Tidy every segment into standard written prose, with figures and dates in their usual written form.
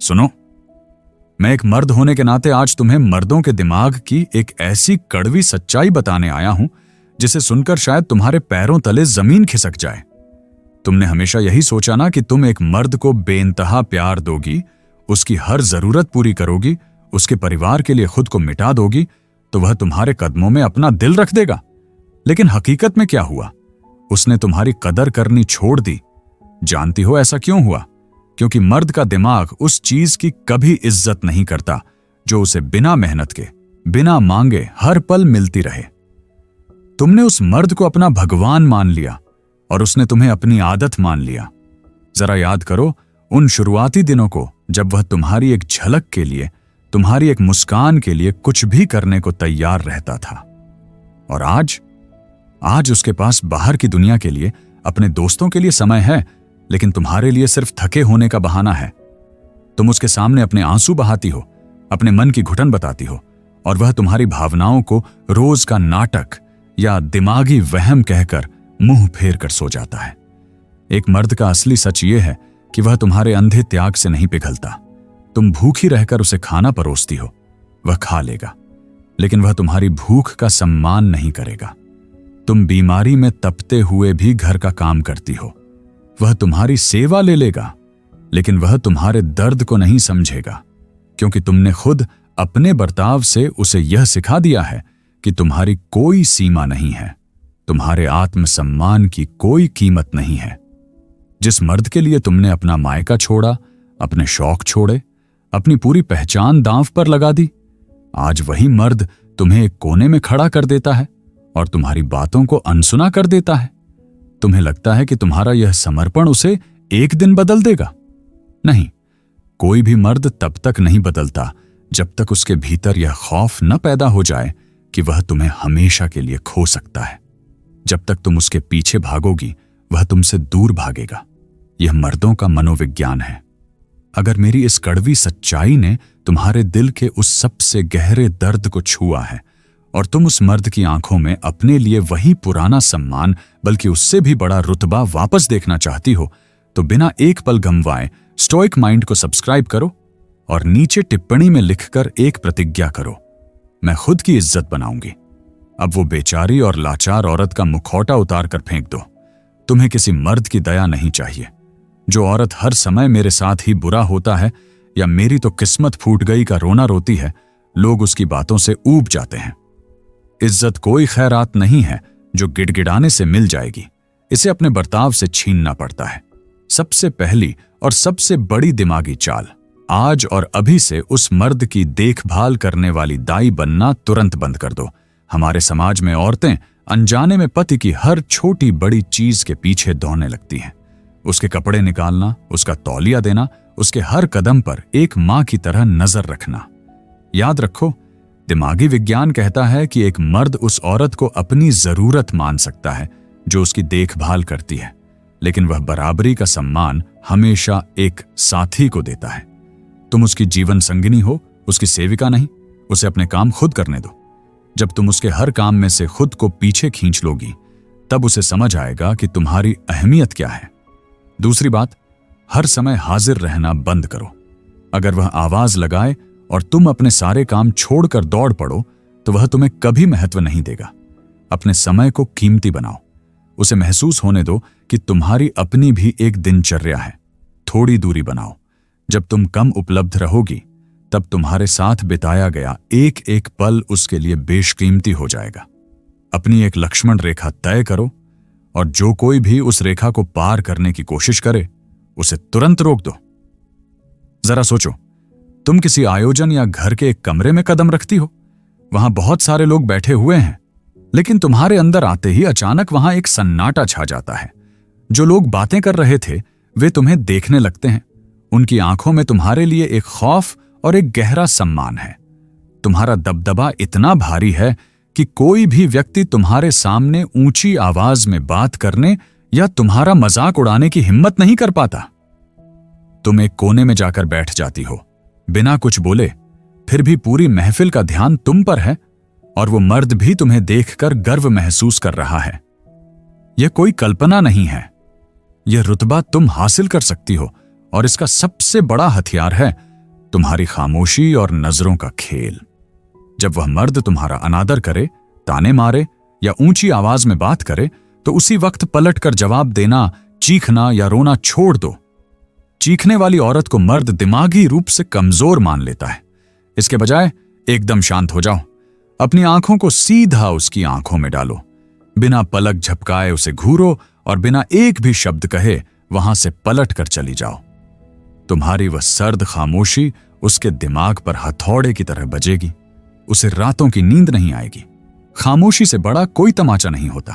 सुनो, मैं एक मर्द होने के नाते आज तुम्हें मर्दों के दिमाग की एक ऐसी कड़वी सच्चाई बताने आया हूं जिसे सुनकर शायद तुम्हारे पैरों तले जमीन खिसक जाए। तुमने हमेशा यही सोचा ना कि तुम एक मर्द को बेइंतहा प्यार दोगी, उसकी हर जरूरत पूरी करोगी, उसके परिवार के लिए खुद को मिटा दोगी तो वह तुम्हारे कदमों में अपना दिल रख देगा। लेकिन हकीकत में क्या हुआ? उसने तुम्हारी कदर करनी छोड़ दी। जानती हो ऐसा क्यों हुआ? क्योंकि मर्द का दिमाग उस चीज की कभी इज्जत नहीं करता जो उसे बिना मेहनत के, बिना मांगे हर पल मिलती रहे। तुमने उस मर्द को अपना भगवान मान लिया और उसने तुम्हें अपनी आदत मान लिया। जरा याद करो उन शुरुआती दिनों को जब वह तुम्हारी एक झलक के लिए, तुम्हारी एक मुस्कान के लिए कुछ भी करने को तैयार रहता था। और आज उसके पास बाहर की दुनिया के लिए, अपने दोस्तों के लिए समय है, लेकिन तुम्हारे लिए सिर्फ थके होने का बहाना है। तुम उसके सामने अपने आंसू बहाती हो, अपने मन की घुटन बताती हो और वह तुम्हारी भावनाओं को रोज का नाटक या दिमागी वहम कहकर मुंह फेर कर सो जाता है। एक मर्द का असली सच ये है कि वह तुम्हारे अंधे त्याग से नहीं पिघलता। तुम भूखी रहकर उसे खाना परोसती हो, वह खा लेगा, लेकिन वह तुम्हारी भूख का सम्मान नहीं करेगा। तुम बीमारी में तपते हुए भी घर का काम करती हो, वह तुम्हारी सेवा ले लेगा, लेकिन वह तुम्हारे दर्द को नहीं समझेगा, क्योंकि तुमने खुद अपने बर्ताव से उसे यह सिखा दिया है कि तुम्हारी कोई सीमा नहीं है, तुम्हारे आत्मसम्मान की कोई कीमत नहीं है। जिस मर्द के लिए तुमने अपना मायका छोड़ा, अपने शौक छोड़े, अपनी पूरी पहचान दांव पर लगा दी, आज वही मर्द तुम्हें एक कोने में खड़ा कर देता है और तुम्हारी बातों को अनसुना कर देता है। तुम्हें लगता है कि तुम्हारा यह समर्पण उसे एक दिन बदल देगा। नहीं, कोई भी मर्द तब तक नहीं बदलता जब तक उसके भीतर यह खौफ न पैदा हो जाए कि वह तुम्हें हमेशा के लिए खो सकता है। जब तक तुम उसके पीछे भागोगी, वह तुमसे दूर भागेगा। यह मर्दों का मनोविज्ञान है। अगर मेरी इस कड़वी सच्चाई ने तुम्हारे दिल के उस सबसे गहरे दर्द को छुआ है और तुम उस मर्द की आंखों में अपने लिए वही पुराना सम्मान, बल्कि उससे भी बड़ा रुतबा वापस देखना चाहती हो, तो बिना एक पल गंवाए स्टोइक माइंड को सब्सक्राइब करो और नीचे टिप्पणी में लिखकर एक प्रतिज्ञा करो, मैं खुद की इज्जत बनाऊंगी। अब वो बेचारी और लाचार औरत का मुखौटा उतार कर फेंक दो। तुम्हें किसी मर्द की दया नहीं चाहिए। जो औरत हर समय मेरे साथ ही बुरा होता है या मेरी तो किस्मत फूट गई का रोना रोती है, लोग उसकी बातों से ऊब जाते हैं। इज्जत कोई खैरात नहीं है जो गिड़गिड़ाने से मिल जाएगी। इसे अपने बर्ताव से छीनना पड़ता है। सबसे पहली और सबसे बड़ी दिमागी चाल, आज और अभी से उस मर्द की देखभाल करने वाली दाई बनना तुरंत बंद कर दो। हमारे समाज में औरतें अनजाने में पति की हर छोटी बड़ी चीज के पीछे दौड़ने लगती हैं। उसके कपड़े निकालना, उसका तौलिया देना, उसके हर कदम पर एक मां की तरह नजर रखना। याद रखो, दिमागी विज्ञान कहता है कि एक मर्द उस औरत को अपनी जरूरत मान सकता है जो उसकी देखभाल करती है, लेकिन वह बराबरी का सम्मान हमेशा एक साथी को देता है। तुम उसकी जीवन संगिनी हो, उसकी सेविका नहीं। उसे अपने काम खुद करने दो। जब तुम उसके हर काम में से खुद को पीछे खींच लोगी, तब उसे समझ आएगा कि तुम्हारी अहमियत क्या है। दूसरी बात, हर समय हाजिर रहना बंद करो। अगर वह आवाज लगाए और तुम अपने सारे काम छोड़कर दौड़ पड़ो, तो वह तुम्हें कभी महत्व नहीं देगा। अपने समय को कीमती बनाओ। उसे महसूस होने दो कि तुम्हारी अपनी भी एक दिनचर्या है। थोड़ी दूरी बनाओ। जब तुम कम उपलब्ध रहोगी, तब तुम्हारे साथ बिताया गया एक एक पल उसके लिए बेशकीमती हो जाएगा। अपनी एक लक्ष्मण रेखा तय करो और जो कोई भी उस रेखा को पार करने की कोशिश करे, उसे तुरंत रोक दो। जरा सोचो, तुम किसी आयोजन या घर के एक कमरे में कदम रखती हो। वहां बहुत सारे लोग बैठे हुए हैं, लेकिन तुम्हारे अंदर आते ही अचानक वहां एक सन्नाटा छा जाता है। जो लोग बातें कर रहे थे, वे तुम्हें देखने लगते हैं। उनकी आंखों में तुम्हारे लिए एक खौफ और एक गहरा सम्मान है। तुम्हारा दबदबा इतना भारी है कि कोई भी व्यक्ति तुम्हारे सामने ऊंची आवाज में बात करने या तुम्हारा मजाक उड़ाने की हिम्मत नहीं कर पाता। तुम एक कोने में जाकर बैठ जाती हो, बिना कुछ बोले, फिर भी पूरी महफिल का ध्यान तुम पर है और वो मर्द भी तुम्हें देखकर गर्व महसूस कर रहा है। यह कोई कल्पना नहीं है। यह रुतबा तुम हासिल कर सकती हो और इसका सबसे बड़ा हथियार है तुम्हारी खामोशी और नजरों का खेल। जब वह मर्द तुम्हारा अनादर करे, ताने मारे या ऊंची आवाज में बात करे, तो उसी वक्त पलटकर जवाब देना, चीखना या रोना छोड़ दो। चीखने वाली औरत को मर्द दिमागी रूप से कमजोर मान लेता है। इसके बजाय एकदम शांत हो जाओ। अपनी आंखों को सीधा उसकी आंखों में डालो। बिना पलक झपकाए उसे घूरो और बिना एक भी शब्द कहे वहां से पलट कर चली जाओ। तुम्हारी वह सर्द खामोशी उसके दिमाग पर हथौड़े की तरह बजेगी। उसे रातों की नींद नहीं आएगी। खामोशी से बड़ा कोई तमाचा नहीं होता।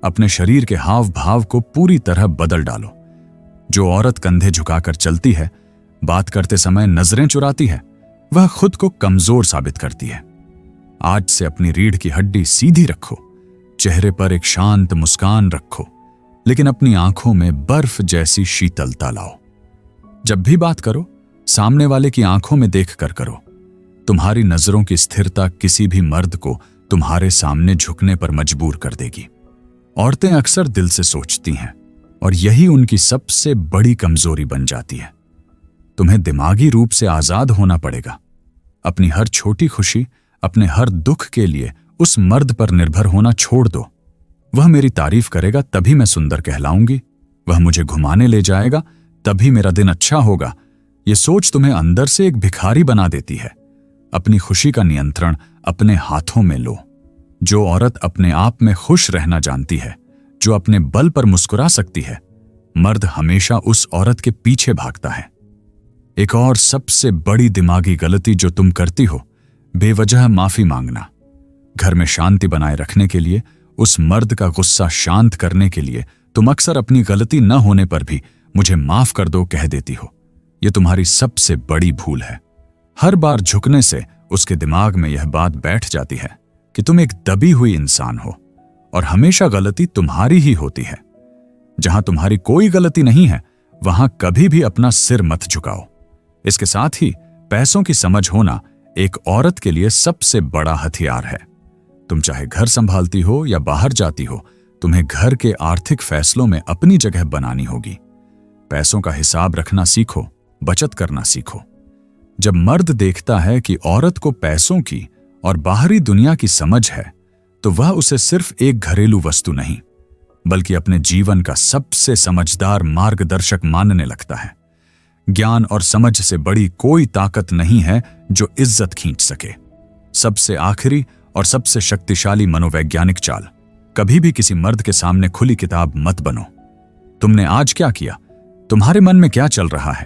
अपने शरीर के हाव भाव को पूरी तरह बदल डालो। जो औरत कंधे झुकाकर चलती है, बात करते समय नजरें चुराती है, वह खुद को कमजोर साबित करती है। आज से अपनी रीढ़ की हड्डी सीधी रखो। चेहरे पर एक शांत मुस्कान रखो, लेकिन अपनी आंखों में बर्फ जैसी शीतलता लाओ। जब भी बात करो, सामने वाले की आंखों में देख कर करो। तुम्हारी नजरों की स्थिरता किसी भी मर्द को तुम्हारे सामने झुकने पर मजबूर कर देगी। औरतें अक्सर दिल से सोचती हैं और यही उनकी सबसे बड़ी कमजोरी बन जाती है। तुम्हें दिमागी रूप से आजाद होना पड़ेगा। अपनी हर छोटी खुशी, अपने हर दुख के लिए उस मर्द पर निर्भर होना छोड़ दो। वह मेरी तारीफ करेगा तभी मैं सुंदर कहलाऊंगी, वह मुझे घुमाने ले जाएगा तभी मेरा दिन अच्छा होगा। यह सोच तुम्हें अंदर से एक भिखारी बना देती है। अपनी खुशी का नियंत्रण अपने हाथों में लो। जो औरत अपने आप में खुश रहना जानती है, जो अपने बल पर मुस्कुरा सकती है, मर्द हमेशा उस औरत के पीछे भागता है। एक और सबसे बड़ी दिमागी गलती जो तुम करती हो, बेवजह माफी मांगना। घर में शांति बनाए रखने के लिए, उस मर्द का गुस्सा शांत करने के लिए तुम अक्सर अपनी गलती न होने पर भी मुझे माफ कर दो कह देती हो। यह तुम्हारी सबसे बड़ी भूल है। हर बार झुकने से उसके दिमाग में यह बात बैठ जाती है कि तुम एक दबी हुई इंसान हो और हमेशा गलती तुम्हारी ही होती है। जहां तुम्हारी कोई गलती नहीं है, वहां कभी भी अपना सिर मत झुकाओ। इसके साथ ही पैसों की समझ होना एक औरत के लिए सबसे बड़ा हथियार है। तुम चाहे घर संभालती हो या बाहर जाती हो, तुम्हें घर के आर्थिक फैसलों में अपनी जगह बनानी होगी। पैसों का हिसाब रखना सीखो, बचत करना सीखो। जब मर्द देखता है कि औरत को पैसों की और बाहरी दुनिया की समझ है, तो वह उसे सिर्फ एक घरेलू वस्तु नहीं, बल्कि अपने जीवन का सबसे समझदार मार्गदर्शक मानने लगता है। ज्ञान और समझ से बड़ी कोई ताकत नहीं है जो इज्जत खींच सके। सबसे आखिरी और सबसे शक्तिशाली मनोवैज्ञानिक चाल, कभी भी किसी मर्द के सामने खुली किताब मत बनो। तुमने आज क्या किया, तुम्हारे मन में क्या चल रहा है,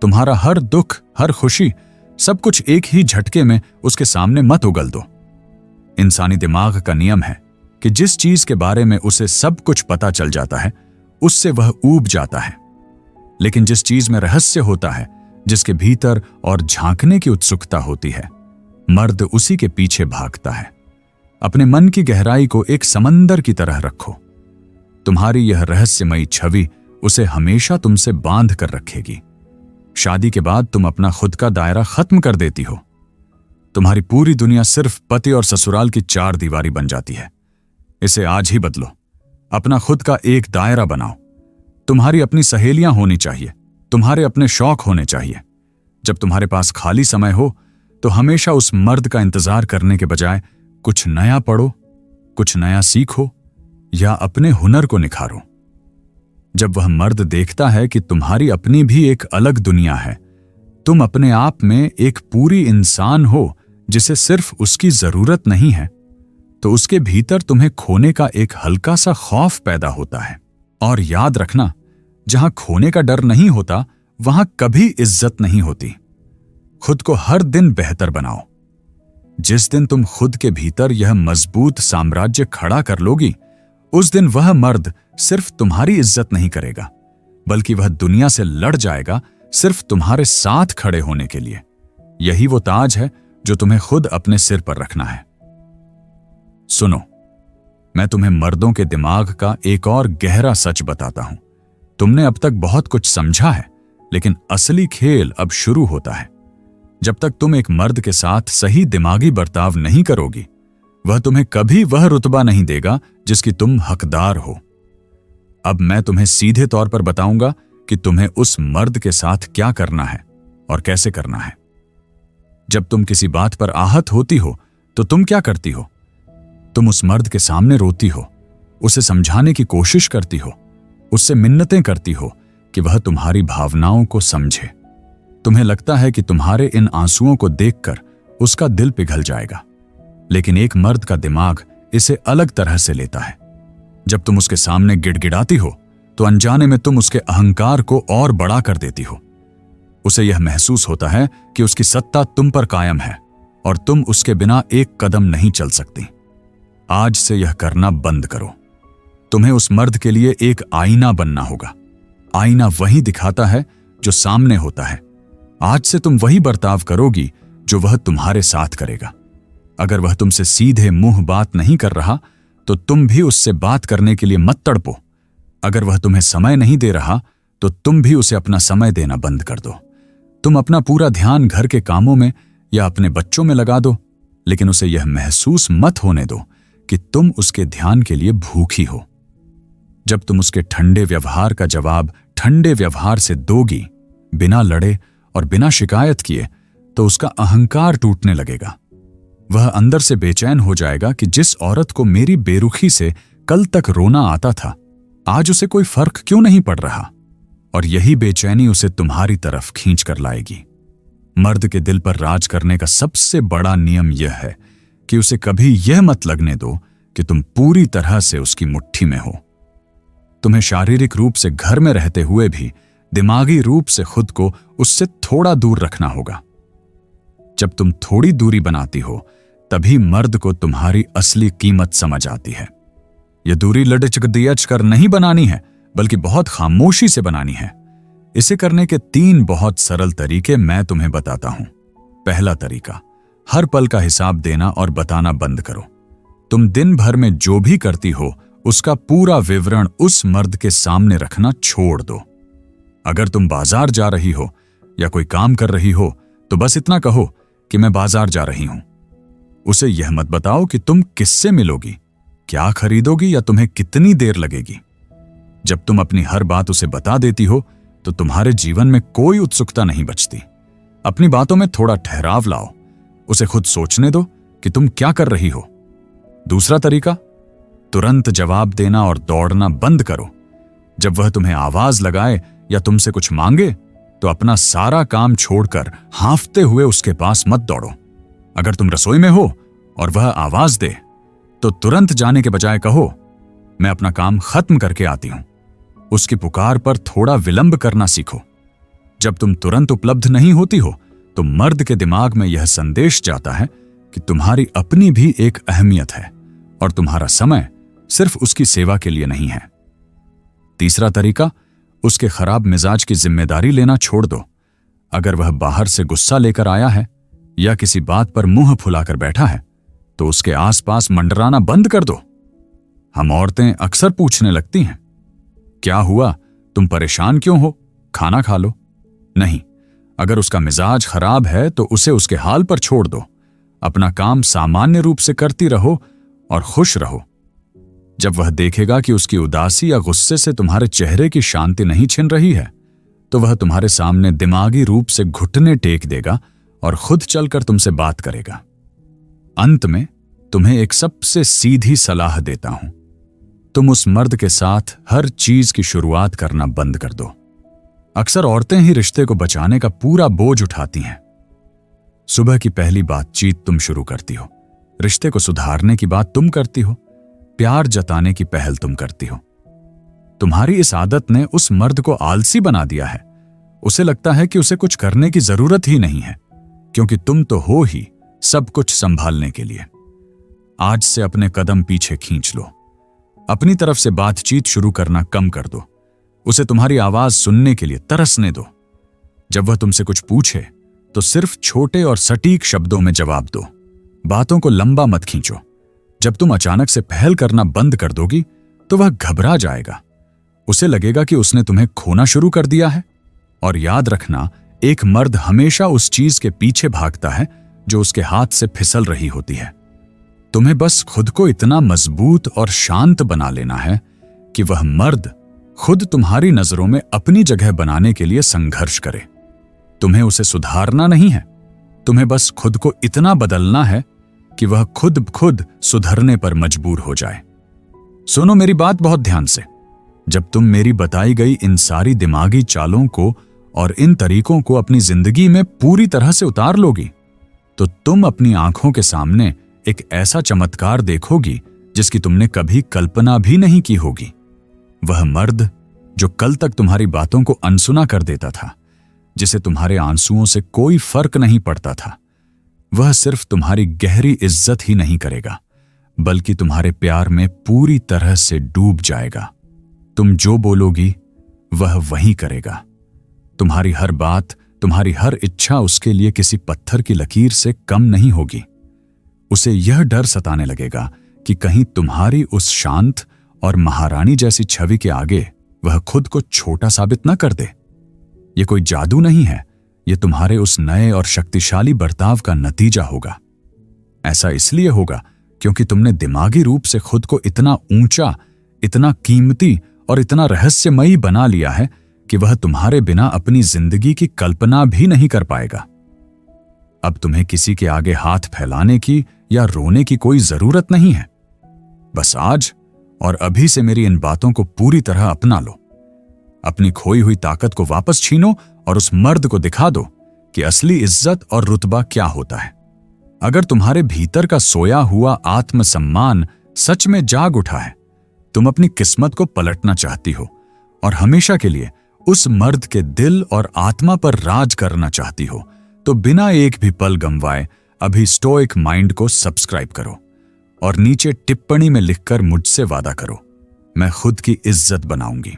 तुम्हारा हर दुख, हर खुशी, सब कुछ एक ही झटके में उसके सामने मत उगल दो। इंसानी दिमाग का नियम है कि जिस चीज के बारे में उसे सब कुछ पता चल जाता है, उससे वह ऊब जाता है। लेकिन जिस चीज में रहस्य होता है, जिसके भीतर और झांकने की उत्सुकता होती है, मर्द उसी के पीछे भागता है। अपने मन की गहराई को एक समंदर की तरह रखो। तुम्हारी यह रहस्यमयी छवि उसे हमेशा तुमसे बांध कर रखेगी। शादी के बाद तुम अपना खुद का दायरा खत्म कर देती हो। तुम्हारी पूरी दुनिया सिर्फ पति और ससुराल की चार दीवारी बन जाती है। इसे आज ही बदलो। अपना खुद का एक दायरा बनाओ। तुम्हारी अपनी सहेलियां होनी चाहिए, तुम्हारे अपने शौक होने चाहिए। जब तुम्हारे पास खाली समय हो, तो हमेशा उस मर्द का इंतजार करने के बजाय कुछ नया पढ़ो, कुछ नया सीखो या अपने हुनर को निखारो। जब वह मर्द देखता है कि तुम्हारी अपनी भी एक अलग दुनिया है, तुम अपने आप में एक पूरी इंसान हो जिसे सिर्फ उसकी जरूरत नहीं है, तो उसके भीतर तुम्हें खोने का एक हल्का सा खौफ पैदा होता है। और याद रखना, जहां खोने का डर नहीं होता, वहां कभी इज्जत नहीं होती। खुद को हर दिन बेहतर बनाओ। जिस दिन तुम खुद के भीतर यह मजबूत साम्राज्य खड़ा कर लोगी, उस दिन वह मर्द सिर्फ तुम्हारी इज्जत नहीं करेगा, बल्कि वह दुनिया से लड़ जाएगा सिर्फ तुम्हारे साथ खड़े होने के लिए। यही वो ताज है जो तुम्हें खुद अपने सिर पर रखना है। सुनो, मैं तुम्हें मर्दों के दिमाग का एक और गहरा सच बताता हूं। तुमने अब तक बहुत कुछ समझा है, लेकिन असली खेल अब शुरू होता है। जब तक तुम एक मर्द के साथ सही दिमागी बर्ताव नहीं करोगी, वह तुम्हें कभी वह रुतबा नहीं देगा जिसकी तुम हकदार हो। अब मैं तुम्हें सीधे तौर पर बताऊंगा कि तुम्हें उस मर्द के साथ क्या करना है और कैसे करना है। जब तुम किसी बात पर आहत होती हो तो तुम क्या करती हो? तुम उस मर्द के सामने रोती हो, उसे समझाने की कोशिश करती हो, उससे मिन्नतें करती हो कि वह तुम्हारी भावनाओं को समझे। तुम्हें लगता है कि तुम्हारे इन आंसुओं को देखकर उसका दिल पिघल जाएगा, लेकिन एक मर्द का दिमाग इसे अलग तरह से लेता है। जब तुम उसके सामने गिड़गिड़ाती हो तो अनजाने में तुम उसके अहंकार को और बड़ा कर देती हो। उसे यह महसूस होता है कि उसकी सत्ता तुम पर कायम है और तुम उसके बिना एक कदम नहीं चल सकती। आज से यह करना बंद करो। तुम्हें उस मर्द के लिए एक आईना बनना होगा। आईना वही दिखाता है जो सामने होता है। आज से तुम वही बर्ताव करोगी जो वह तुम्हारे साथ करेगा। अगर वह तुमसे सीधे मुंह बात नहीं कर रहा तो तुम भी उससे बात करने के लिए मत तड़पो। अगर वह तुम्हें समय नहीं दे रहा तो तुम भी उसे अपना समय देना बंद कर दो। तुम अपना पूरा ध्यान घर के कामों में या अपने बच्चों में लगा दो, लेकिन उसे यह महसूस मत होने दो कि तुम उसके ध्यान के लिए भूखी हो। जब तुम उसके ठंडे व्यवहार का जवाब ठंडे व्यवहार से दोगी, बिना लड़े और बिना शिकायत किए, तो उसका अहंकार टूटने लगेगा। वह अंदर से बेचैन हो जाएगा कि जिस औरत को मेरी बेरुखी से कल तक रोना आता था, आज उसे कोई फर्क क्यों नहीं पड़ रहा। और यही बेचैनी उसे तुम्हारी तरफ खींच कर लाएगी। मर्द के दिल पर राज करने का सबसे बड़ा नियम यह है कि उसे कभी यह मत लगने दो कि तुम पूरी तरह से उसकी मुट्ठी में हो। तुम्हें शारीरिक रूप से घर में रहते हुए भी दिमागी रूप से खुद को उससे थोड़ा दूर रखना होगा। जब तुम थोड़ी दूरी बनाती हो तभी मर्द को तुम्हारी असली कीमत समझ आती है। यह दूरी लड़चकदियच कर नहीं बनानी है, बल्कि बहुत खामोशी से बनानी है। इसे करने के 3 बहुत सरल तरीके मैं तुम्हें बताता हूं। पहला तरीका, हर पल का हिसाब देना और बताना बंद करो। तुम दिन भर में जो भी करती हो उसका पूरा विवरण उस मर्द के सामने रखना छोड़ दो। अगर तुम बाजार जा रही हो या कोई काम कर रही हो तो बस इतना कहो कि मैं बाजार जा रही हूं। उसे यह मत बताओ कि तुम किससे मिलोगी, क्या खरीदोगी या तुम्हें कितनी देर लगेगी। जब तुम अपनी हर बात उसे बता देती हो तो तुम्हारे जीवन में कोई उत्सुकता नहीं बचती। अपनी बातों में थोड़ा ठहराव लाओ। उसे खुद सोचने दो कि तुम क्या कर रही हो। दूसरा तरीका, तुरंत जवाब देना और दौड़ना बंद करो। जब वह तुम्हें आवाज लगाए या तुमसे कुछ मांगे तो अपना सारा काम छोड़कर हांफते हुए उसके पास मत दौड़ो। अगर तुम रसोई में हो और वह आवाज दे तो तुरंत जाने के बजाय कहो, मैं अपना काम खत्म करके आती हूं। उसकी पुकार पर थोड़ा विलंब करना सीखो। जब तुम तुरंत उपलब्ध नहीं होती हो तो मर्द के दिमाग में यह संदेश जाता है कि तुम्हारी अपनी भी एक अहमियत है और तुम्हारा समय सिर्फ उसकी सेवा के लिए नहीं है। तीसरा तरीका, उसके खराब मिजाज की जिम्मेदारी लेना छोड़ दो। अगर वह बाहर से गुस्सा लेकर आया है या किसी बात पर मुंह फुलाकर बैठा है तो उसके आसपास मंडराना बंद कर दो। हम औरतें अक्सर पूछने लगती हैं, क्या हुआ, तुम परेशान क्यों हो, खाना खा लो। नहीं, अगर उसका मिजाज खराब है तो उसे उसके हाल पर छोड़ दो। अपना काम सामान्य रूप से करती रहो और खुश रहो। जब वह देखेगा कि उसकी उदासी या गुस्से से तुम्हारे चेहरे की शांति नहीं छिन रही है तो वह तुम्हारे सामने दिमागी रूप से घुटने टेक देगा और खुद चलकर तुमसे बात करेगा। अंत में तुम्हें एक सबसे सीधी सलाह देता हूं, तुम उस मर्द के साथ हर चीज की शुरुआत करना बंद कर दो। अक्सर औरतें ही रिश्ते को बचाने का पूरा बोझ उठाती हैं। सुबह की पहली बातचीत तुम शुरू करती हो, रिश्ते को सुधारने की बात तुम करती हो, प्यार जताने की पहल तुम करती हो। तुम्हारी इस आदत ने उस मर्द को आलसी बना दिया है। उसे लगता है कि उसे कुछ करने की जरूरत ही नहीं है, क्योंकि तुम तो हो ही सब कुछ संभालने के लिए। आज से अपने कदम पीछे खींच लो। अपनी तरफ से बातचीत शुरू करना कम कर दो। उसे तुम्हारी आवाज सुनने के लिए तरसने दो। जब वह तुमसे कुछ पूछे तो सिर्फ छोटे और सटीक शब्दों में जवाब दो। बातों को लंबा मत खींचो। जब तुम अचानक से पहल करना बंद कर दोगी तो वह घबरा जाएगा। उसे लगेगा कि उसने तुम्हें खोना शुरू कर दिया है। और याद रखना, एक मर्द हमेशा उस चीज के पीछे भागता है जो उसके हाथ से फिसल रही होती है। तुम्हें बस खुद को इतना मजबूत और शांत बना लेना है कि वह मर्द खुद तुम्हारी नजरों में अपनी जगह बनाने के लिए संघर्ष करे। तुम्हें उसे सुधारना नहीं है, तुम्हें बस खुद को इतना बदलना है कि वह खुद खुद सुधरने पर मजबूर हो जाए। सुनो मेरी बात बहुत ध्यान से। जब तुम मेरी बताई गई इन सारी दिमागी चालों को और इन तरीकों को अपनी जिंदगी में पूरी तरह से उतार लोगी, तो तुम अपनी आंखों के सामने एक ऐसा चमत्कार देखोगी जिसकी तुमने कभी कल्पना भी नहीं की होगी। वह मर्द जो कल तक तुम्हारी बातों को अनसुना कर देता था, जिसे तुम्हारे आंसुओं से कोई फर्क नहीं पड़ता था, वह सिर्फ तुम्हारी गहरी इज्जत ही नहीं करेगा, बल्कि तुम्हारे प्यार में पूरी तरह से डूब जाएगा। तुम जो बोलोगी वह वही करेगा। तुम्हारी हर बात, तुम्हारी हर इच्छा उसके लिए किसी पत्थर की लकीर से कम नहीं होगी। उसे यह डर सताने लगेगा कि कहीं तुम्हारी उस शांत और महारानी जैसी छवि के आगे वह खुद को छोटा साबित न कर दे। यह कोई जादू नहीं है, यह तुम्हारे उस नए और शक्तिशाली बर्ताव का नतीजा होगा। ऐसा इसलिए होगा क्योंकि तुमने दिमागी रूप से खुद को इतना ऊंचा, इतना कीमती और इतना रहस्यमयी बना लिया है कि वह तुम्हारे बिना अपनी जिंदगी की कल्पना भी नहीं कर पाएगा। अब तुम्हें किसी के आगे हाथ फैलाने की या रोने की कोई जरूरत नहीं है। बस आज और अभी से मेरी इन बातों को पूरी तरह अपना लो। अपनी खोई हुई ताकत को वापस छीनो और उस मर्द को दिखा दो कि असली इज्जत और रुतबा क्या होता है। अगर तुम्हारे भीतर का सोया हुआ आत्मसम्मान सच में जाग उठा है, तुम अपनी किस्मत को पलटना चाहती हो और हमेशा के लिए उस मर्द के दिल और आत्मा पर राज करना चाहती हो, तो बिना एक भी पल गंवाए अभी स्टोइक माइंड को सब्सक्राइब करो और नीचे टिप्पणी में लिखकर मुझसे वादा करो, मैं खुद की इज्जत बनाऊंगी।